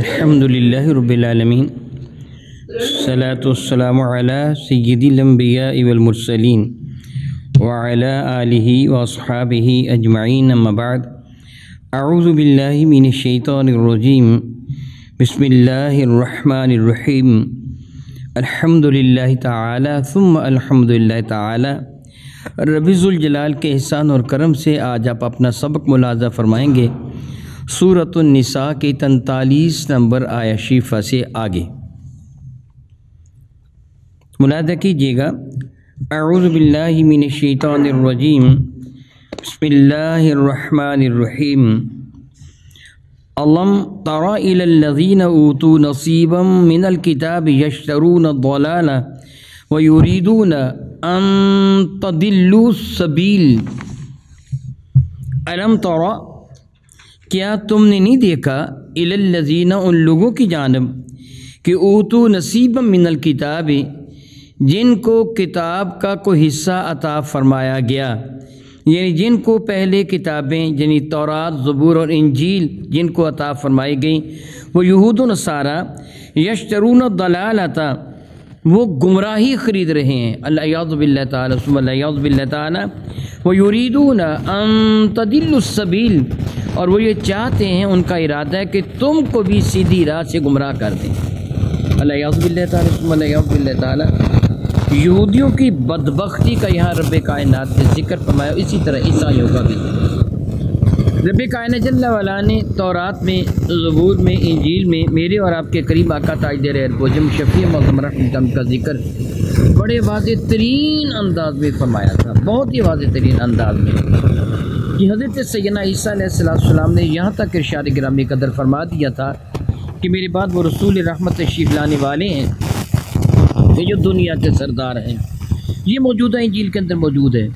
الحمدللہ رب العالمین الصلاۃ والسلام علی سید الانبیاء والمرسلین وعلی آلہ واصحابہ اجمعین اما بعد اعوذ باللہ من الشیطان الرجیم بسم اللہ الرحمن الرحیم الحمدللہ تعالی ثم الحمدللہ تعالی رب ذوالجلال کے احسان اور کرم سے آج آپ اپنا سبق ملاحظہ فرمائیں گے سورۃ النساء کی 43 نمبر آیہ شریفہ سے آگے ملاحظہ کیجیے گا۔ اعوذ باللہ من الشیطان الرجیم بسم اللہ الرحمن الرحیم الم تر الی الذین اوتوا نصیبا من الکتاب یشترون الضلالہ ویریدون ان تضلوا السبیل الم تر کیا تم نے نہیں دیکھا الی الذین ان لوگوں کی جانب کہ اوتوا نصیبا من الکتاب جن کو کتاب کا کوئی حصہ عطا فرمایا گیا، یعنی جن کو پہلے کتابیں یعنی تورات، زبور اور انجیل جن کو عطا فرمائی گئیں، وہ یہود و نصارہ یشترون الضلالۃ وہ گمراہی خرید رہے ہیں، العیاذ باللہ تعالی ثم العیاذ باللہ تعالی، ویریدون ان تضلوا السبیل اور وہ یہ چاہتے ہیں، ان کا ارادہ ہے کہ تم کو بھی سیدھی راہ سے گمراہ کر دیں، العیاذ باللہ تعالی ثم العیاذ باللہ تعالی۔ یہودیوں کی بدبختی کا یہاں رب کائنات نے ذکر فرمایا، اسی طرح عیسائیوں کا بھی۔ رب کائنات جل وعلا نے تورات میں، زبور میں، انجیل میں میرے اور آپ کے کریم آقا تاجدار اربوجم شفیع معظم رحمت کا ذکر بڑے واضح ترین انداز میں فرمایا تھا، بہت ہی واضح ترین انداز میں کہ حضرت سیدنا عیسیٰ علیہ السلام نے یہاں تک ارشاد گرامی قدر فرما دیا تھا کہ میرے بعد وہ رسول رحمت تشریف لانے والے ہیں، یہ جو دنیا کے سردار ہیں۔ یہ موجودہ انجیل کے اندر موجود ہے،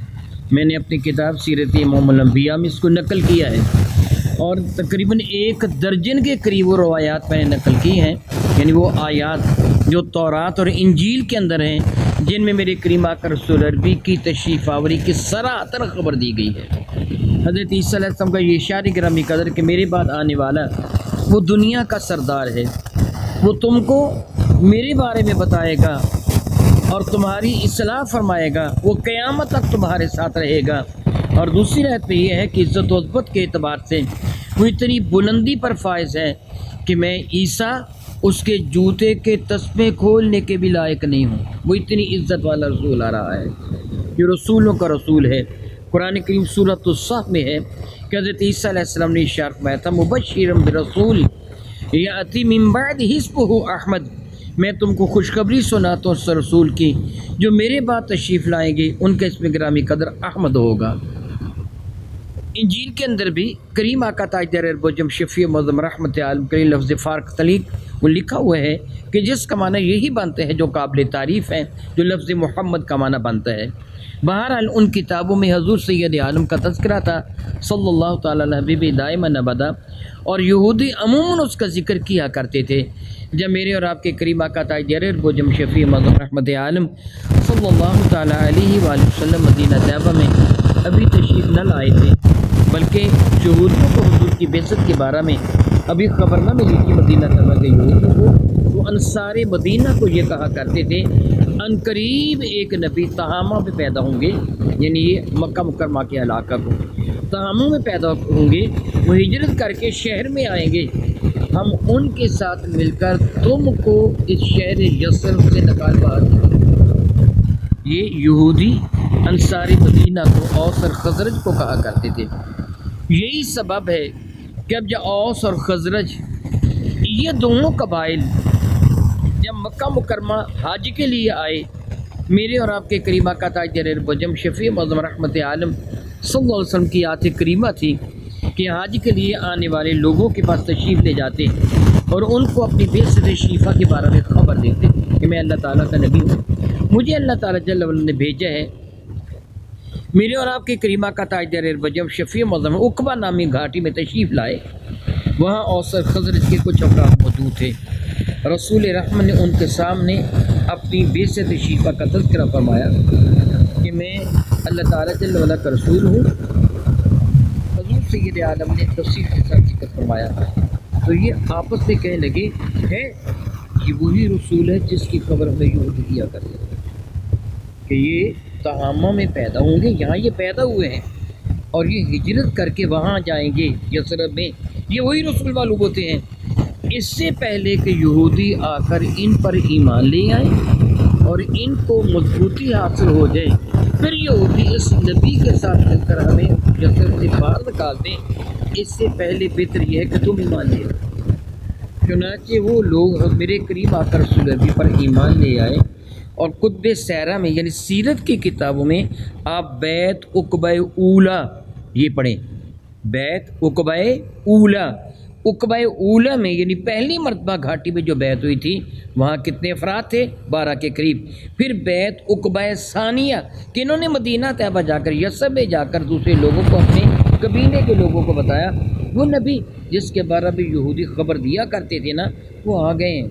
میں نے اپنی کتاب سیرت امام الانبیاء میں اس کو نقل کیا ہے، اور تقریباً 1 درجن کے قریب وہ روایات میں نے نقل کی ہیں، یعنی وہ آیات جو تورات اور انجیل کے اندر ہیں، جن میں میرے کریم آقا رسول عربی کی تشریف آوری کی سراتر خبر دی گئی ہے۔ حضرت عیسیٰ علیہ السلام کا یہ اشارہ گرامی قدر کہ میرے بعد آنے والا وہ دنیا کا سردار ہے، وہ تم کو میرے بارے میں بتائے گا اور تمہاری اصلاح فرمائے گا، وہ قیامت تک تمہارے ساتھ رہے گا۔ اور دوسری رات پہ یہ ہے کہ عزت و عظمت کے اعتبار سے وہ اتنی بلندی پر فائز ہے کہ میں عیسیٰ اس کے جوتے کے تسمے کھولنے کے بھی لائق نہیں ہوں، وہ اتنی عزت والا رسول آ رہا ہے، یہ رسولوں کا رسول ہے۔ قرآن کریم سورۃ الصف میں ہے کہ حضرت عیسیٰ علیہ السلام نے اشارہ فرمایا تھا مبشرا برسول یأتی من بعد اسمہ احمد، میں تم کو خوشخبری سناتا ہوں اس رسول کی جو میرے بعد تشریف لائیں گے، ان کا اسم گرامی قدر احمد ہوگا۔ انجیل کے اندر بھی کریم آقا تاجدار اربوجم شفیع معظم رحمت عالم کریم لفظ فارق تلیق وہ لکھا ہوا ہے کہ جس کا معنی یہی بنتا ہے جو قابل تعریف ہے، جو لفظ محمد کا معنی بنتا ہے۔ بہرحال ان کتابوں میں حضور سید عالم کا تذکرہ تھا صلی اللہ تعالی علیہ حبیب دائما ابدا، اور یہودی عموماً اس کا ذکر کیا کرتے تھے۔ جب میرے اور آپ کے کریم آقا تاجدار اربوجم شفیع معظم رحمت عالم صلی اللہ تعالی علیہ وآلہ وسلم مدینہ طیبہ میں ابھی تشریف نہ لائے تھے، بلکہ یہودیوں کو حضور کی بعثت کے بارے میں ابھی خبر نہ ملی تھی مدینہ طیبہ کے یہودیوں کو، وہ انصار مدینہ کو یہ کہا کرتے تھے ان قریب ایک نبی تہامہ میں پیدا ہوں گے، یعنی یہ مکہ مکرمہ کے علاقہ کو تہاموں میں پیدا ہوں گے، وہ ہجرت کر کے شہر میں آئیں گے، ہم ان کے ساتھ مل کر تم کو اس شہر یثرب سے نکال باہر دیں گے۔ یہ یہودی انصار مدینہ کو اوس اور خزرج کو کہا کرتے تھے۔ یہی سبب ہے کہ اب جب اوس اور خزرج یہ دونوں قبائل جب مکہ مکرمہ حج کے لیے آئے، میرے اور آپ کے کریم آقا تاجدار اربوجم شفیع معظم رحمت عالم صلی اللہ علیہ وسلم کی آیت کریمہ تھی کہ حج کے لیے آنے والے لوگوں کے پاس تشریف لے جاتے اور ان کو اپنی بعثت شریفہ کے بارے میں خبر دیتے کہ میں اللہ تعالیٰ کا نبی ہوں، مجھے اللہ تعالیٰ جل وعلا نے بھیجا ہے۔ میرے اور آپ کے کریم آقا تاجدار اربوجم شفیع معظم عقبہ نامی گھاٹی میں تشریف لائے، وہاں اوس اور خزرج کے کچھ افراد موجود تھے۔ رسول رحمت نے ان کے سامنے اپنی بعثت شریفہ کا تذکرہ فرمایا کہ میں اللہ تعالیٰ جل وعلا کا رسول ہوں۔ حضور سید عالم نے تفصیل کے ساتھ ذکر فرمایا تو یہ آپس میں کہنے لگے ہے یہ وہی رسول ہے جس کی خبر ہمیں یہودی دیا کرتے تھے کہ یہ تہامہ میں پیدا ہوں گے، یہاں یہ پیدا ہوئے ہیں اور یہ ہجرت کر کے وہاں جائیں گے یثرب میں، یہ وہی رسول معلوم ہوتے ہیں۔ اس سے پہلے کہ یہودی آ کر ان پر ایمان لے آئیں اور ان کو مضبوطی حاصل ہو جائے، پھر یہودی اس نبی کے ساتھ مل کر ہمیں یثرب سے باہر نکال دیں، اس سے پہلے بہتر یہ ہے کہ تم ایمان لے آؤ۔ چنانچہ وہ لوگ میرے قریب آ کر رسول نبی پر ایمان لے آئے، اور کتب سیرہ میں یعنی سیرت کی کتابوں میں آپ بیت عقبہ اولا یہ پڑھیں، بیت عقبہ اولا، عقبہ اولا میں یعنی پہلی مرتبہ گھاٹی میں جو بیعت ہوئی تھی وہاں کتنے افراد تھے؟ 12 کے قریب۔ پھر بیت عقبہ ثانیہ کہ انہوں نے مدینہ طیبہ جا کر یثرب میں جا کر دوسرے لوگوں کو، اپنے قبیلے کے لوگوں کو بتایا، وہ نبی جس کے بارے میں یہودی خبر دیا کرتے تھے نا وہ آ گئے ہیں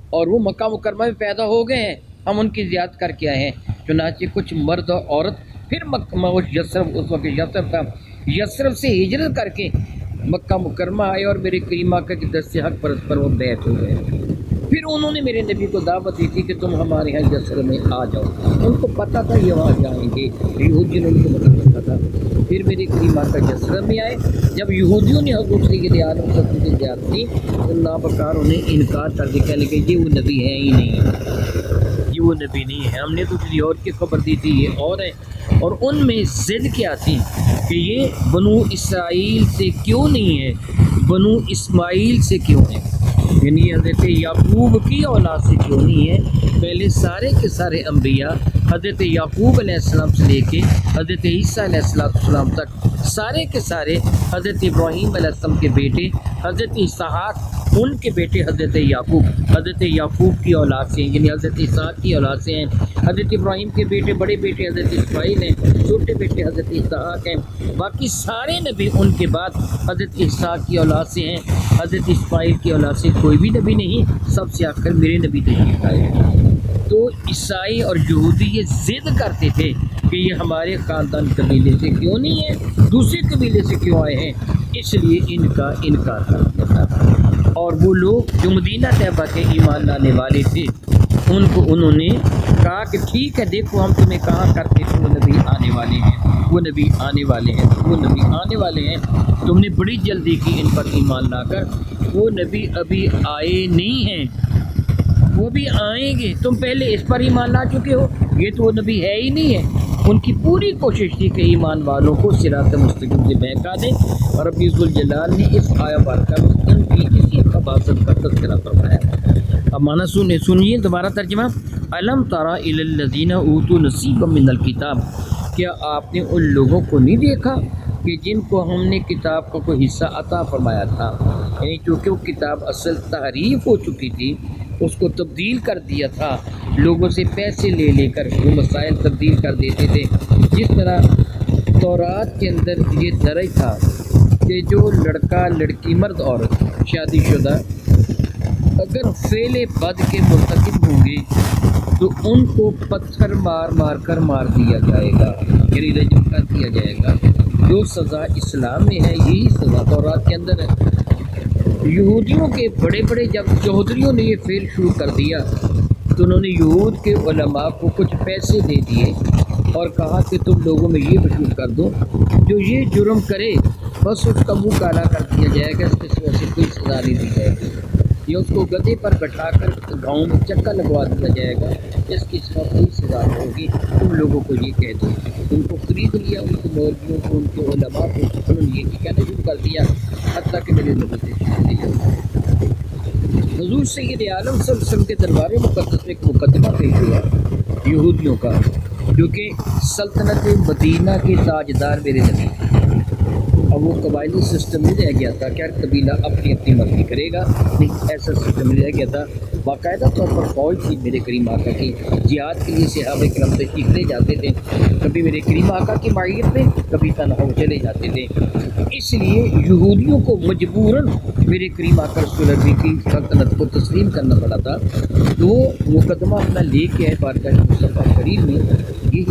اور وہ مکہ مکرمہ میں پیدا ہو گئے ہیں، ہم ان کی زیارت کر کے آئے ہیں۔ چنانچہ کچھ مرد اور عورت پھر یثرب، اس وقت یثرب تھا، یثرب سے ہجرت کر کے مکہ مکرمہ آئے اور میرے کریم آقا کے دست حق پر وہ بیعت ہو گئے۔ پھر انہوں نے میرے نبی کو دعوت دی تھی کہ تم ہمارے یہاں یثرب میں آ جاؤ، ان کو پتہ تھا یہ وہاں جائیں گے، یہودیوں نے ان کو پتہ تھا۔ پھر میرے کریم آقا یثرب میں آئے، جب یہودیوں نے حضور سید عالم صلی اللہ علیہ وسلم کی زیارت کی تو نابکار انہیں انکار کر کے کہنے لگے یہ وہ نبی ہے ہی نہیں، یہ وہ نبی نہیں ہے، ہم نے تو کسی اور کی خبر دی تھی، یہ اور ہے۔ اور ان میں ضد کیا تھی کہ یہ بنو اسرائیل سے کیوں نہیں ہے، بنو اسماعیل سے کیوں ہے، یعنی حضرت یعقوب کی اولاد سے کیوں نہیں ہے۔ پہلے سارے کے سارے انبیاء حضرت یعقوب علیہ السلام سے لے کے حضرت عیسیٰ علیہ السلام تک سارے کے سارے حضرت ابراہیم علیہ السلام کے بیٹے، حضرت اسحاق ان کے بیٹے حضرت یعقوب کی اولاد سے ہیں، یعنی حضرت اسحاق کی اولاد سے ہیں۔ حضرت ابراہیم کے بیٹے بڑے بیٹے حضرت اسماعیل ہیں، چھوٹے بیٹے حضرت اسحاق ہیں، باقی سارے نبی ان کے بعد حضرت اسحاق کی اولاد سے ہیں، حضرت اسماعیل کی اولاد سے کوئی بھی نبی نہیں، سب سے آخر میرے نبی تشریف لائے۔ تو عیسائی اور یہودی یہ ضد کرتے تھے کہ یہ ہمارے خاندان قبیلے سے کیوں نہیں ہے، دوسرے قبیلے سے کیوں آئے ہیں، اس لیے ان کا انکار کرتے تھا۔ اور وہ لوگ جو مدینہ طیبہ کے ایمان لانے والے تھے ان کو انہوں نے کہا کہ ٹھیک ہے دیکھو ہم تمہیں کہا کرتے تھے وہ نبی آنے والے ہیں، وہ نبی آنے والے ہیں، وہ نبی آنے والے ہیں، تم نے بڑی جلدی کی ان پر ایمان لا کر، وہ نبی ابھی آئے نہیں ہیں، وہ بھی آئیں گے، تم پہلے اس پر ایمان لا چکے ہو، یہ تو وہ نبی ہے ہی نہیں ہے۔ ان کی پوری کوشش تھی کہ ایمان والوں کو صراط مستقیم سے بہکا دیں، اور رب ذوالجلال نے اس آیہ بارکہ میں ان کی اسی خباثت کا تذکرہ فرمایا۔ اب معنی سنیے دوبارہ ترجمہ، الم تری الی الذین اوتوا نصیبا من الکتاب، کیا آپ نے ان لوگوں کو نہیں دیکھا کہ جن کو ہم نے کتاب کا کوئی حصہ عطا فرمایا تھا، یعنی چونکہ وہ کتاب اصل تحریف ہو چکی تھی، اس کو تبدیل کر دیا تھا، لوگوں سے پیسے لے لے کر وہ مسائل تبدیل کر دیتے تھے۔ جس طرح تورات کے اندر یہ درج تھا کہ جو لڑکا لڑکی مرد عورت شادی شدہ اگر فعل بد کے مرتکب ہوں گے تو ان کو پتھر مار مار کر مار دیا جائے گا، یعنی رجم کر دیا جائے گا۔ جو سزا اسلام میں ہے یہی سزا تورات کے اندر ہے۔ یہودیوں کے بڑے بڑے جب چودھریوں نے یہ فعل شروع کر دیا تو انہوں نے یہود کے علماء کو کچھ پیسے دے دیے اور کہا کہ تم لوگوں میں یہ مشہور کر دو جو یہ جرم کرے بس اس کا منہ کالا کر دیا جائے گا، اس کے سوا سے کوئی سزا نہیں دی جائے گی، یا اس کو گدھے پر بٹھا کر گاؤں میں چکا لگوا دیا جائے گا، اس کی سوا کوئی سزا نہیں ہوگی، تم لوگوں کو یہ کہہ دو۔ ان کو خرید لیا، ان کو مولویوں کو، ان کے علماء کو، انہوں نے یہ کہنا شروع کر دیا حتیٰ کہ میرے نبی سے حضور سید عالم صلی اللہ علیہ وسلم کے دربار مقدس میں ایک مقدمہ پیش ہوا یہودیوں کا، جو کہ سلطنت مدینہ کے تاجدار میرے نبی، اب وہ قبائلی سسٹم نہیں رہ گیا تھا کہ ہر قبیلہ اپنی اپنی مرضی کرے گا، نہیں ایسا سسٹم نہیں رہ گیا تھا، باقاعدہ طور پر فوج تھی میرے کریم آقا کی، جہاد کے لیے صحابہ کرام تشریف لے جاتے تھے، کبھی میرے کریم آقا کی معیت میں کبھی تنہا چلے جاتے تھے، اس لیے یہودیوں کو مجبوراً میرے کریم آقا رسول اللہ کی سلطنت کو تسلیم کرنا پڑا تھا۔ تو وہ مقدمہ اپنا لے کے آئے بارگاہ مصطفیٰ کریم میں، یہ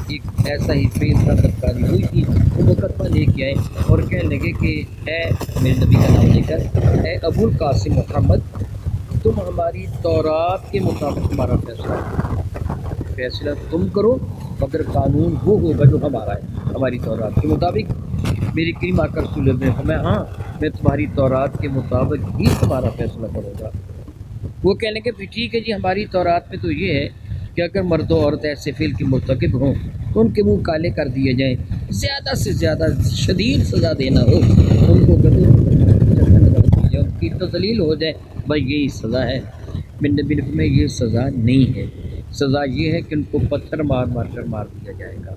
ایک ایسا ہی فیل کا بدکاری ہوئی تھی، وہ مقدمہ لے کے آئے اور کہنے لگے کہ اے میرے نبی کا نام لے کر، اے ابو القاسم محمد، تم ہماری تورات کے مطابق ہمارا فیصلہ تم کرو، مگر قانون وہ ہوگا جو ہمارا ہے، ہماری تورات کے مطابق۔ میری کریم آقا رسول اللہ نے فرمایا ہاں میں تمہاری تورات کے مطابق ہی تمہارا فیصلہ کروں گا۔ وہ کہنے کے پھر ٹھیک ہے جی، ہماری تورات میں تو یہ ہے کہ اگر مرد و عورت ایسے فعل کے مرتکب ہوں تو ان کے منہ کالے کر دیے جائیں، زیادہ سے زیادہ شدید سزا دینا ہو، ان کو گدے ان کی تذلیل ہو جائے، بھائی یہی سزا ہے۔ نبی میں یہ سزا نہیں ہے، سزا یہ ہے کہ ان کو پتھر مار مار کر مار دیا جائے گا۔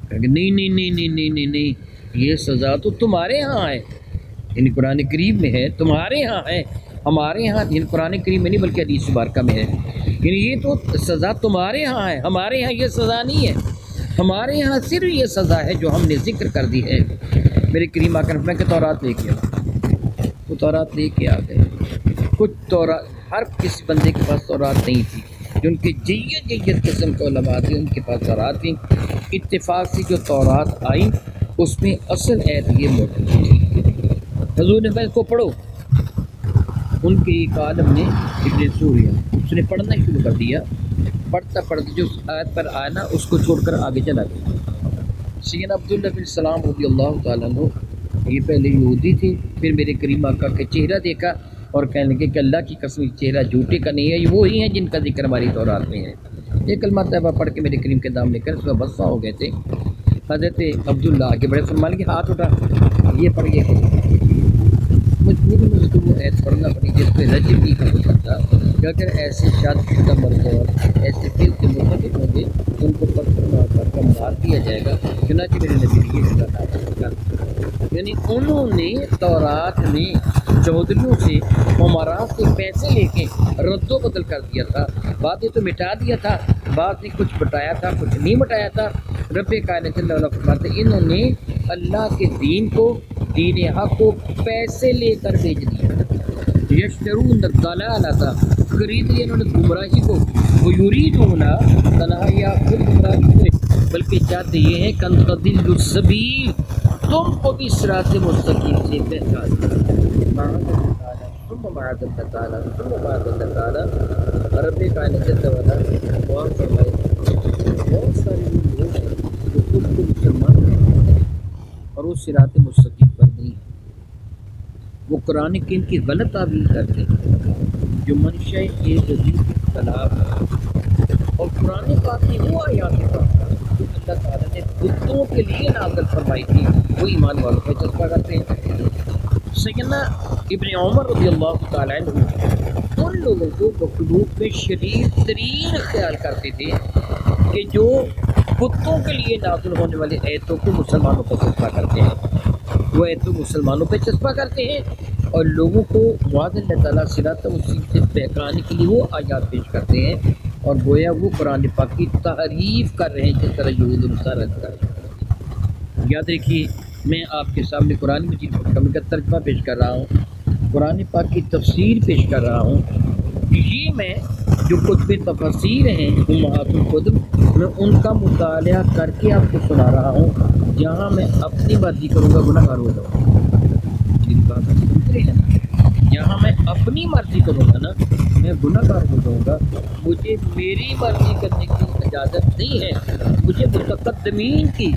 کہ نہیں نہیں نہیں نہیں نہیں نہیں نہیں، یہ سزا تو تمہارے ہاں ہے، یعنی قرآن کریم میں ہے، تمہارے ہاں ہے، ہمارے ہاں یعنی قرآن کریم میں نہیں بلکہ حدیث مبارکہ میں ہے، یعنی یہ تو سزا تمہارے ہاں ہے، ہمارے ہاں یہ سزا نہیں ہے، ہمارے یہاں صرف یہ سزا ہے جو ہم نے ذکر کر دی ہے۔ میرے کریم آقا نے فرمایا کہ تورات لے کے آؤ، وہ تورات لے کے آ گئے۔ کچھ تورات، ہر کسی بندے کے پاس تورات نہیں تھی، جو ان کے جید قسم کے علماء تھے ان کے پاس تورات تھیں۔ اتفاق سے جو تورات آئی اس میں اصل عید یہ موجود تھی۔ حضور نے اس کو پڑھو، ان کے ایک عالم نے ابن سوریہ اس نے پڑھنا شروع کر دیا، پڑھتا پڑھتا جو آیت پر آیا نا اس کو چھوڑ کر آگے چلا گیا۔ سیدنا عبداللہ بن سلام رضی اللہ تعالیٰ عنہ یہ پہلے یہودی تھے، پھر میرے کریم آقا کا چہرہ دیکھا اور کہنے لگے کہ اللہ کی قسم یہ چہرہ جھوٹے کا نہیں ہے، یہ وہی ہیں جن کا ذکر ہماری تورات میں ہے۔ یہ کلمہ طیبہ پڑھ کے میرے کریم کے دام لے کر اس میں بسا ہو گئے تھے۔ حضرت عبداللہ آگے بڑے فرمان کے ہاتھ اٹھا، یہ پڑھ گئے، مجبوری میں اس کو وہ عید پڑھنا پڑی جس پہ رجب نہیں کر سکتا کہ اگر ایسے شادی شدہ مرد اور ایسے فیل کے مرتکب ہوں گے ان کو پتھر مار کر مار دیا جائے گا، چنانچہ میرے نبی نے یہ سزا کر، یعنی انہوں نے تورات میں چودھریوں سے عمراء سے پیسے لے کے رد و بدل کر دیا تھا، باتیں تو مٹا دیا تھا، بعض نے کچھ بٹایا تھا کچھ نہیں بٹایا تھا۔ رب کائنات اللہ علیہ فرماتے انہوں نے اللہ کے دین کو، دین حق کو پیسے لے کر بیچ دیا۔ یشترون الضلالۃ، خرید لیا انہوں نے گمراہی کو، ویریدون تنہا خود گمراہی سے، بلکہ چاہتے یہ ہیں کن تضلوا السبیل، تم کو بھی صراط مستقیم سے بہکا دیا۔ معاذ اللہ تعالیٰ رب کائنات اللہ دعا فرمائے بہت سارے لوگ ہیں جو خود کو مسلمان ہیں اور وہ صراط مستقیم پر نہیں ہے، وہ قرآن کریم کی غلط تعبیر کرتے ہیں جو منشا ایک عجیب کے خلاف ہے، اور قرآن پاک کی وہ آیات جو اللہ تعالیٰ نے بتوں کے لیے نازل فرمائی تھی وہ ایمان والوں پہ چسپا کرتے ہیں۔ سیدنا ابن عمر رضی اللہ تعالیٰ عنہ ان لوگوں کو مخلوق میں شدید ترین خیال کرتے تھے کہ جو بتوں کے لیے نازل ہونے والے ایتوں کو مسلمانوں پہ چسپا کرتے ہیں، وہ ایتوں مسلمانوں پہ چسپا کرتے ہیں اور لوگوں کو معاذ اللہ تعالیٰ صراط مستقیم سے بہکانے کے لیے وہ آیات پیش کرتے ہیں، اور گویا وہ قرآن پاک کی تحریف کر رہے ہیں جس طرح یہود و نصارہ کر رہے ہیں۔ یاد رکھیے میں آپ کے سامنے قرآن مجید کا ترجمہ پیش کر رہا ہوں، قرآن پاک کی تفسیر پیش کر رہا ہوں، یہ میں جو کتب تفسیر ہیں امہات الکتب میں ان کا مطالعہ کر کے آپ کو سنا رہا ہوں، جہاں میں اپنی مرضی کروں گا گناہ گار ہو جاؤں گا، یہاں میں اپنی مرضی کروں گا نا میں گناہ گار ہو جاؤں گا، مجھے میری مرضی کرنے کی اجازت نہیں ہے، مجھے متقدمین کی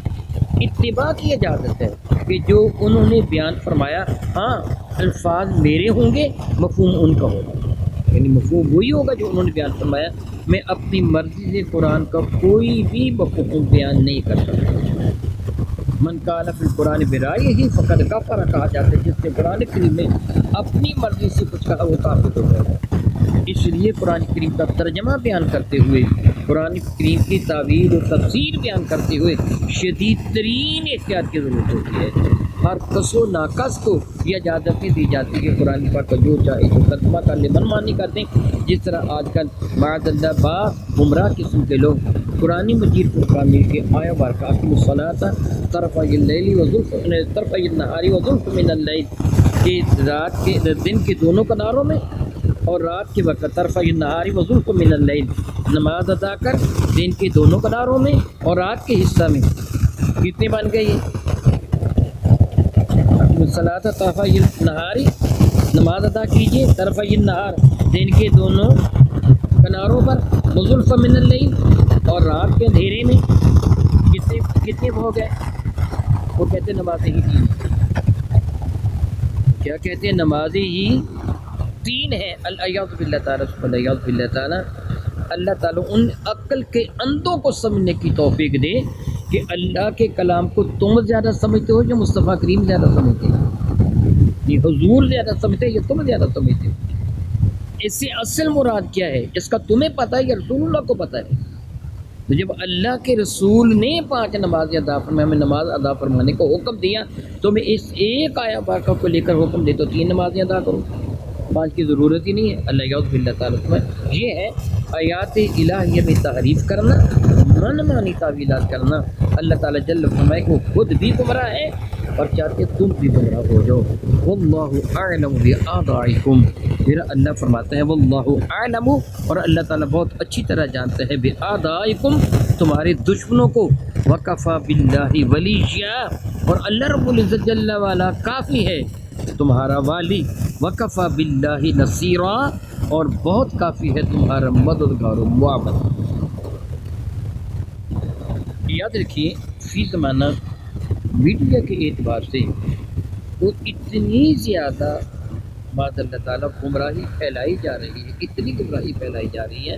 اتباع کی اجازت ہے کہ جو انہوں نے بیان فرمایا ہاں الفاظ میرے ہوں گے مفہوم ان کا ہوگا، یعنی مفہوم وہی ہوگا جو انہوں نے بیان فرمایا، میں اپنی مرضی سے قرآن کا کوئی بھی مفہوم بیان نہیں کر سکتا۔ من قال فی القرآن برائیہ فقد کفر، کہا جاتا ہے جس نے قرآن کریم میں اپنی مرضی سے کچھ کہا وہ کافر ہو گیا۔ اس لیے قرآن کریم کا ترجمہ بیان کرتے ہوئے، قرآن کریم کی تعبیر و تفسیر بیان کرتے ہوئے شدید ترین احتیاط کی ضرورت ہوتی ہے۔ ہر کس و ناقص کو یہ اجازت نہیں دی جاتی کہ قرآن پاک کا جو چاہے تو ترجمہ کر لے، من مانی کر دیں، جس طرح آج کل معاذ اللہ با گمراہ قسم کے لوگ قرآن مجید کو کامل کے آیا بارکہ کی الصلاۃ طرفی اللیل وزلف طرفی النہار وزلف من اللیل، کہ رات کے دن کے دونوں کناروں میں اور رات کے وقت طرفی النہار وزلف من اللیل، نماز ادا کر دن کے دونوں کناروں میں اور رات کے حصہ میں. کتنے بن گئے یہ؟ صلاۃ طرفی النہار، نماز ادا کیجیے طرفی النہار دن کے دونوں کناروں پر، وزلفا من اللیل اور رات کے اندھیرے میں. کتنے ہو گئے؟ وہ کہتے ہیں نمازیں ہی تین. کیا کہتے ہیں؟ نمازیں ہی تین ہیں. الیاذ باللہ تعالیٰ، الیاذ باللہ تعالیٰ. اللہ تعالیٰ ان عقل کے اندھوں کو سمجھنے کی توفیق دے کہ اللہ کے کلام کو تم زیادہ سمجھتے ہو یا مصطفیٰ کریم زیادہ سمجھتے ہو؟ یہ حضور زیادہ سمجھتے ہیں یا تم زیادہ سمجھتے ہو؟ اس سے اصل مراد کیا ہے؟ اس کا تمہیں پتہ ہے یا رسول اللہ کو پتہ ہے؟ تو جب اللہ کے رسول نے 5 نمازیں ادا فرمائی، ہمیں نماز ادا فرمانے کو حکم دیا، تو میں اس ایک آیا پاک کو لے کر حکم دے تو 3 نمازیں ادا کروں، 5 کی ضرورت ہی نہیں ہے. اللہ یعوذ باللہ تعالیٰ میں یہ ہے آیات الہیہ میں تحریف کرنا، من مانی تعویلات کرنا. اللہ تعالیٰ جل فرمائے کہ وہ خود بھی گمراہ ہے اور چاہتے تم بھی گمراہ ہو جاؤ. واللہ اعلم بآبائکم، پھر اللہ فرماتے ہیں واللہ اعلم، اور اللہ تعالیٰ بہت اچھی طرح جانتا ہے بآبائکم، تمہارے دشمنوں کو. وکفیٰ باللہ ولیہ، اور اللہ رب العزت جل والا کافی ہے تمہارا والی. وکفیٰ باللہ نصیرا، اور بہت کافی ہے تمہارا مددگار و معاون. یاد رکھیے فی زمانہ میڈیا کے اعتبار سے وہ اتنی زیادہ بعد اللہ تعالیٰ گمراہی پھیلائی جا رہی ہے، اتنی گمراہی پھیلائی جا رہی ہے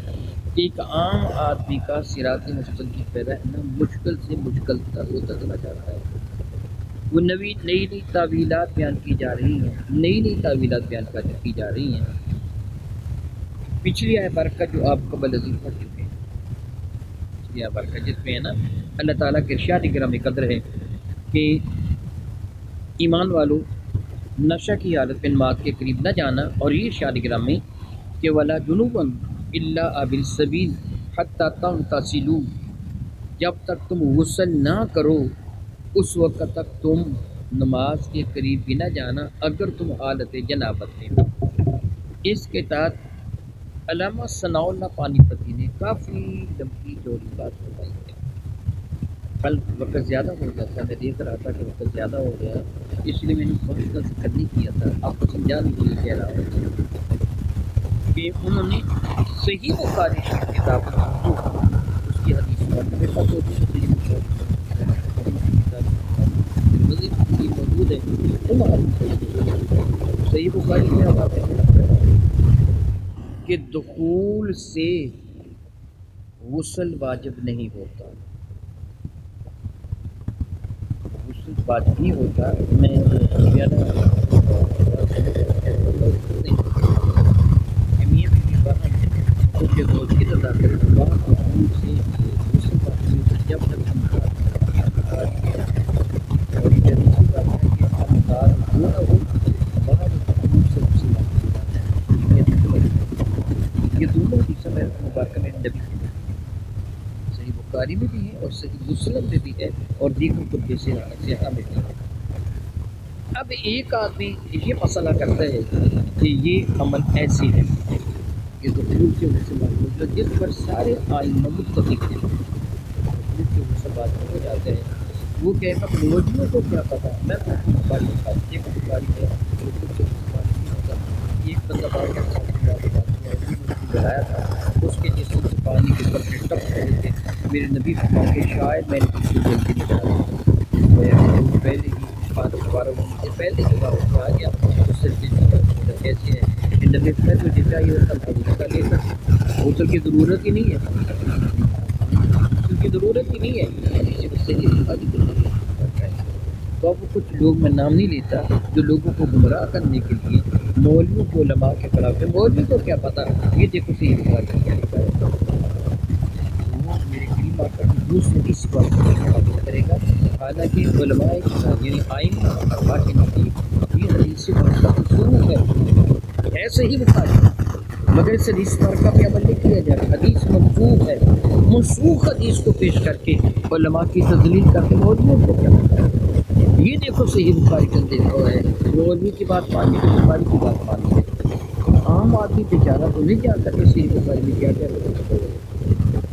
کہ ایک عام آدمی کا صراط مستقیم پہ رہنا مشکل سے مشکل تر ہوتا چلا جا رہا ہے. وہ نئی تعویلات بیان کی جا رہی ہیں، نئی تعویلات بیان کی جا رہی ہیں. پچھلی آیت برکت جو آپ قبل عظیم پڑھ چکے ہیں، پچھلی آیت برکت جس میں ہے نا اللہ تعالیٰ کے ارشاد گرامی قدر ہے کہ ایمان والو نشہ کی حالت میں نماز کے قریب نہ جانا، اور یہ ارشاد گرامی کہ ولا جنوبا الا ابل السبیل حتی تغتسلوا، جب تک تم غسل نہ کرو اس وقت تک تم نماز کے قریب بھی نہ جانا اگر تم حالت جنابت میں ہو. اس کے تحت علامہ ثناء اللہ پانی پتی نے کافی لمبی چوڑی بات بتائی ہے. کل وقت زیادہ ہو گیا تھا، میں دیکھ رہا تھا کہ وقت زیادہ ہو گیا، اس لیے میں نے بہت کا ذکر نہیں کیا تھا. آپ کو سمجھانے کے لیے کہہ رہا ہوں کہ انہوں نے صحیح بخاری کی کتاب اس کی حدیث موجود ہے. صحیح بخاری میں بات ہے کہ دخول سے غسل واجب نہیں ہوتا، غسل واجب نہیں ہوتا. میں جب تک یہ دونوں حدیثیں مبارکہ میں نبی صحیح بخاری میں بھی ہے اور صحیح مسلم میں بھی ہے اور دیگر کتب صحیحہ میں بھی ہے. اب ایک آدمی یہ مسئلہ کرتا ہے کہ یہ عمل ایسے ہے کہ دخول کے مسلمان جس پر سارے آئمہ متفق ہیں، دخول کے مسلمان ہو جاتے ہیں. وہ کہے گا موجودوں کو کیا پتا، میں بخاری ایک بخاری ہے ایک بندہ بنایا تھا، اس کے جسم سے پانی کے اوپر ٹپ رہے تھے. میرے نبی فرماتے ہیں شاید میں نے کسی کو جلدی نہیں کرا، پہلے ہی پہلے جو بات آ گیا اس سے کیسے ہے کہ نبی فرماتے مجھے چاہیے ہوتا کر لے کر غسل کی ضرورت ہی نہیں ہے، غسل کی ضرورت ہی نہیں ہے. تو اب کچھ لوگ میں نام نہیں لیتا جو لوگوں کو گمراہ کرنے کے لیے مولویوں کو علماء کے خلاف ہے. مولوی کو کیا پتہ، یہ دیکھو صحیح بخاری کیا لکھا ہے. وہ میرے قریب آ کر دوسرے اس بات کو کرے گا، حالانکہ علماء یعنی آئمہ اربعہ کے نزدیک یہ حدیث سے منسوخ ہے صحیح بخاری، مگر اس حدیث پر پہ عمل نہیں کیا جائے. حدیث منسوخ ہے، منسوخ حدیث کو پیش کر کے علماء کی تذلیل کر کے مولویوں کو کیا پتہ ہے. یہ دیکھو صحیح بخاری کا دیکھو ہے، مولوی کی بات مانی ہے، بخاری کی بات مانی ہے. عام آدمی بیچارہ تو نہیں جانتا کہ صحیح بخاری میں کیا کیا ہے.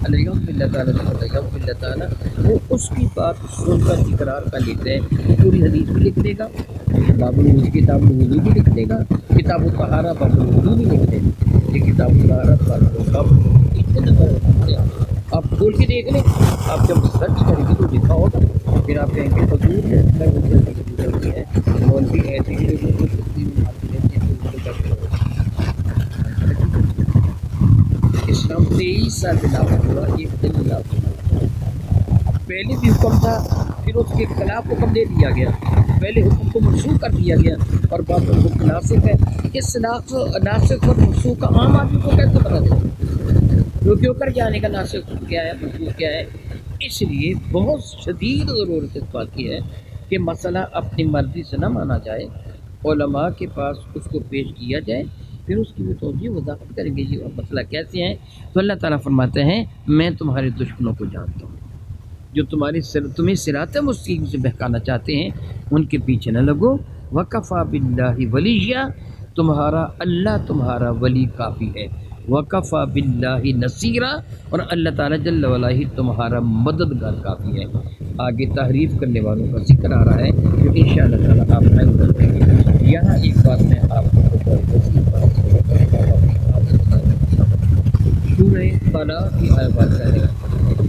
اللہ تعالیٰ اللہ تعالیٰ وہ اس کی بات سن کر اقرار کر لیتے ہیں. پوری حدیث بھی لکھ دے گا، باب الوضو کتاب الوضو بھی لکھ دے گا، کتاب الطہارہ باب الوضو بھی لکھ دے گا، یہ کتاب الطہارہ باب اتنے نمبر آپ کھول کے دیکھ لیں. آپ جب سرچ کریں گے تو لکھا ہوگا، پھر آپ کہیں گے حضور ہے مولوی ایسے ہی لوگوں کو اسلام 23 سال خلافت ہوا، ایک دن خلافت ہوا. پہلے بھی حکم تھا، پھر اس کے خلاف حکم دے دیا گیا، پہلے حکم کو منسوخ کر دیا گیا اور بعد میں حکم ناسخ ہے. اس ناسخ اور منسوخ کا عام آدمی کو کیسے پتہ چلے جو کیوں کر جانے کا ناسخ کیا ہے منسوخ کیا ہے؟ اس لیے بہت شدید ضرورت اس بات کی ہے کہ مسئلہ اپنی مرضی سے نہ مانا جائے، علماء کے پاس اس کو پیش کیا جائے، پھر اس کی وہ توضیح وضاحت کریں گے. یہ مسئلہ کیسے ہیں؟ تو اللہ تعالیٰ فرماتے ہیں میں تمہارے دشمنوں کو جانتا ہوں، جو تمہیں صراط مستقیم سے بہکانا چاہتے ہیں ان کے پیچھے نہ لگو. وکفیٰ باللہ ولیہ، تمہارا اللہ تمہارا ولی کافی ہے. وکفیٰ باللہ نصیرا، اور اللہ تعالیٰ جل وعلا تمہارا مددگار کافی ہے. آگے تحریف کرنے والوں کا ذکر آ رہا ہے جو انشاءاللہ تعالیٰ آپ آئندہ کریں گے. یہاں ایک بات میں آپ کو سورہ طلاق کی آیت ہے،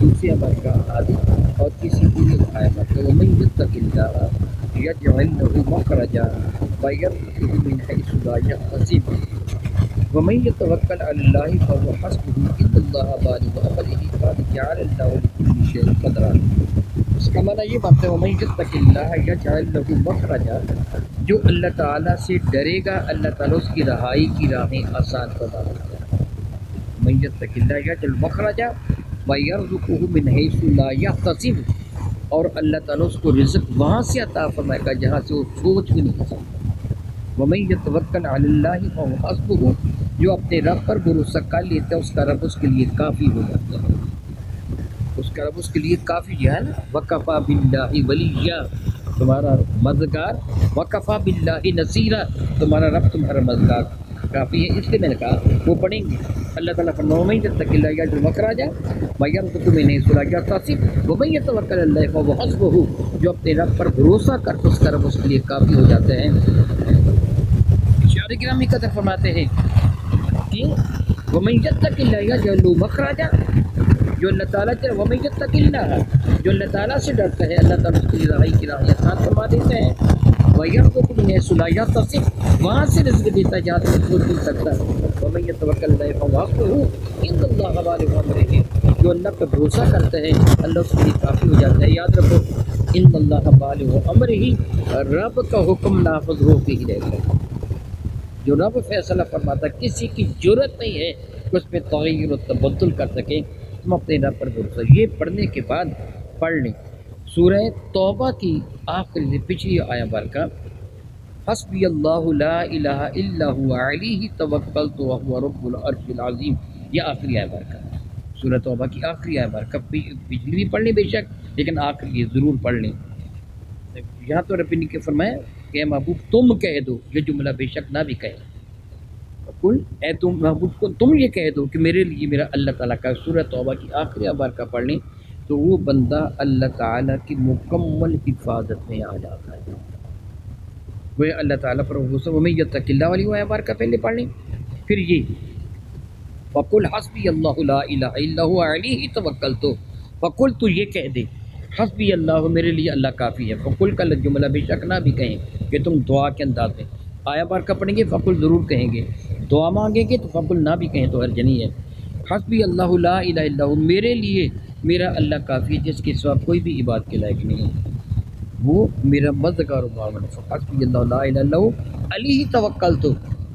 دوسری آیت کا آدھی اور کسی بھی آیت کا وَمَن يَتَّقِ اللَّهَ يَجْعَلْ لَهُ مَخْرَجًا وَيَرْزُقْهُ مِنْ حَيْثُ لَا يَحْتَسِبُ وَمَن يَتَوَكَّلْ عَلَى اللَّهِ فَهُوَ حَسْبُهُ إِنَّ اللَّهَ بَالِغُ أَمْرِهِ قَدْ جَعَلَ اللَّهُ لِكُلِّ شَيْءٍ قَدْرًا. اس کا معنی یہ بات ہے وَمَن يَتَّقِ اللَّهَ يَجْعَلْ لَهُ مَخْرَجًا، جو اللہ تعالیٰ سے ڈرے گا اللہ تعالیٰ اس کی رہائی کی راہیں آسان فرما دیتا ہے. وَمَن يَتَّقِ اللَّهَ يَجْعَلْ مَخْرَجًا وَيَرْزُقْهُ مِنْ حَيْثُ لَا يَحْتَسِبُ، اور اللہ تعالیٰ اس کو رزق وہاں سے عطا فرمائے گا جہاں سے وہ سوچ بھی نہیں سکتا. وَمَن يَتَوَكَّلْ عَلَى اللَّهِ فَهُوَ حَسْبُهُ، جو اپنے رب پر بھروسہ کر لیتا ہے اس کا رب اس کے لیے کافی ہو جاتا ہے، اس کا رب اس کے لیے کافی جو ہے نا. وَكَفَىٰ بِاللَّهِ وَلِيًّا، تمہارا مددگار. وَكَفَىٰ بِاللَّهِ نَصِيرًا، تمہارا رب تمہارا مددگار کافی ہے. اس لیے میں نے کہا وہ پڑھیں گے. اللہ تعالیٰ فرماتا ہے وَمَن يَتَّقِ اللَّهَ يَجْعَلْ مَخْرَجًا وَيَرْزُقْهُ مِنْ حَيْثُ لَا يَحْتَسِبُ وَمَن يَتَوَكَّلْ عَلَى اللَّهِ فَهُوَ حَسْبُهُ، جو اپنے رب پر بھروسہ کرتا اس کا رب اس کے لیے کافی ہو جاتے ہیں. شاعر کرام قدر فرماتے ہیں کہ وَمَن يَتَّقِ اللَّهَ يَجْعَلْ لَهُ مَخْرَجًا، جو اللہ تعالیٰ سے وَمَن يَتَّقِ اللَّهَ، جو اللہ تعالیٰ سے ڈرتا ہے اللہ تعالیٰ اس کی رہائی کی راہیں آسان فرما دیتے ہیں. وَيَرْزُقْهُ مِنْ حَيْثُ لَا يَحْتَسِبُ، وہاں سے رزق دیتا ہے جہاں سے سوچ نہیں سکتا. وَمَن يَتَوَكَّلْ عَلَى اللَّهِ فَهُوَ حَسْبُهُ إِنَّ اللَّهَ بَالِغُ أَمْرِهِ، جو اللہ پر بھروسہ کرتے ہیں اللہ اس کے لیے کافی ہو جاتا ہے. یاد رکھو ان اللہ بالغ امرہ، رب کا حکم نافذ ہوتے ہی رہتا ہے. جو رب فیصلہ فرماتا کسی کی جرت نہیں ہے کہ اس پہ تغیر و تبدل کر سکیں. تم اپنے رب پر بھروسہ. یہ پڑھنے کے بعد پڑھ لیں سورہ توبہ کی آخری پچھلی آیت بارکہ حسبی اللہ لا الہ الا هو علیہ توکلت وہو رب العرش العظیم، یہ آخری آیت بارکہ سورہ توبہ کی آخری آیت بارکہ. پچھلی بھی پڑھ لیں بے شک لیکن آخری یہ ضرور پڑھ لیں. یہاں تو رب نے کہ فرمایا کہ اے محبوب تم کہہ دو، یہ جملہ بے شک نہ بھی کہے، کل اے تم محبوب کو تم یہ کہہ دو کہ میرے لیے میرا اللہ تعالیٰ کا. سورہ توبہ کی آخری آیت بارکہ پڑھ لیں تو وہ بندہ اللہ تعالیٰ کی مکمل حفاظت میں آ جاتا ہے. وہ اللہ تعالیٰ پر بھروسہ. وَمَن يَتَّقِ اللَّهَ والی آیت بارکہ پہلے پڑھ لیں. پھر یہ فَقُلْ حَسْبِيَ اللَّهُ لَا إِلَٰهَ إِلَّا هُوَ عَلَيْهِ تَوَكَّلْتُ، فَقُلْ تو یہ کہہ دے حسبی اللہ میرے لیے اللہ کافی ہے. فقل کا جملہ بے شک نہ بھی کہیں کہ تم دعا کے انداز میں آیا بار کا پڑھیں گے فقل ضرور کہیں گے، دعا مانگیں گے تو فقل نہ بھی کہیں تو حرج نہیں ہے. حسبی اللہ لا الہ الا ہو، میرے لیے میرا اللہ کافی ہے جس کے سوا کوئی بھی عبادت کے لائق نہیں ہے، وہ میرا مددگار و معاون ہے. حسبی اللہ لا الہ الا ہو علیہ توکلت،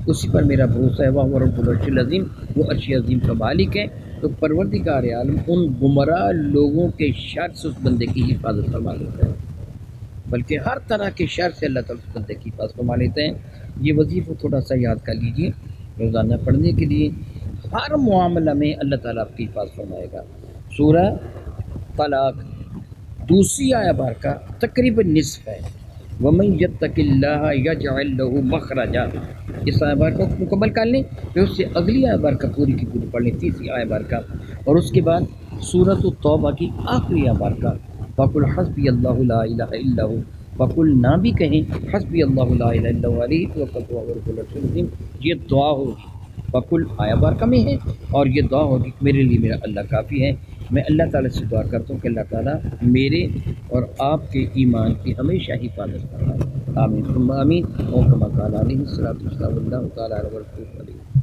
اسی پر میرا بھروسہ ہے. وہ رب العرش العظیم، وہ عرش عظیم کا مالک ہے. تو پروردگار عالم ان گمراہ لوگوں کے شر سے اس بندے کی حفاظت فرما لیتا ہے، بلکہ ہر طرح کے شر سے اللہ تعالیٰ اس بندے کی حفاظت فرما لیتے ہیں. یہ وظیفہ تھوڑا سا یاد کر لیجئے روزانہ پڑھنے کے لیے. ہر معاملہ میں اللہ تعالیٰ آپ کی حفاظت فرمائے گا. سورہ طلاق دوسری آیت بارکہ تقریباً نصف ہے. وَمَن يَتَّقِ اللَّهَ يَجْعَلْ لَهُ مَخْرَجًا، اس آیت بارکہ کو مکمل کر لیں، پھر اس سے اگلی آیت بارکہ پوری کی پوری پڑھ لیں، تیسری آیت بارکہ، اور اس کے بعد سورۃ التوبہ کی آخری بارکہ وَقُلْ حَسْبِيَ اللَّهُ لَا إِلَٰهَ إِلَّا هُوَ، وَقُلْ نہ بھی کہیں حسبی اللہ لا الہ الا هو علیہ توکلت وهو رب العرش العظیم، یہ دعا ہوگی۔ وَقُلْ آیا بارکہ میں ہے، اور یہ دعا ہوگی کہ میرے لیے میرا اللہ کافی ہے۔ میں اللہ تعالیٰ سے دعا کرتا ہوں کہ اللہ تعالیٰ میرے اور آپ کے ایمان کی ہمیشہ حفاظت فرمائے، آمین ثم آمین۔ اور کما قال علیہ الصلوۃ والسلام، اللہ تعالیٰ علیہ وسلم۔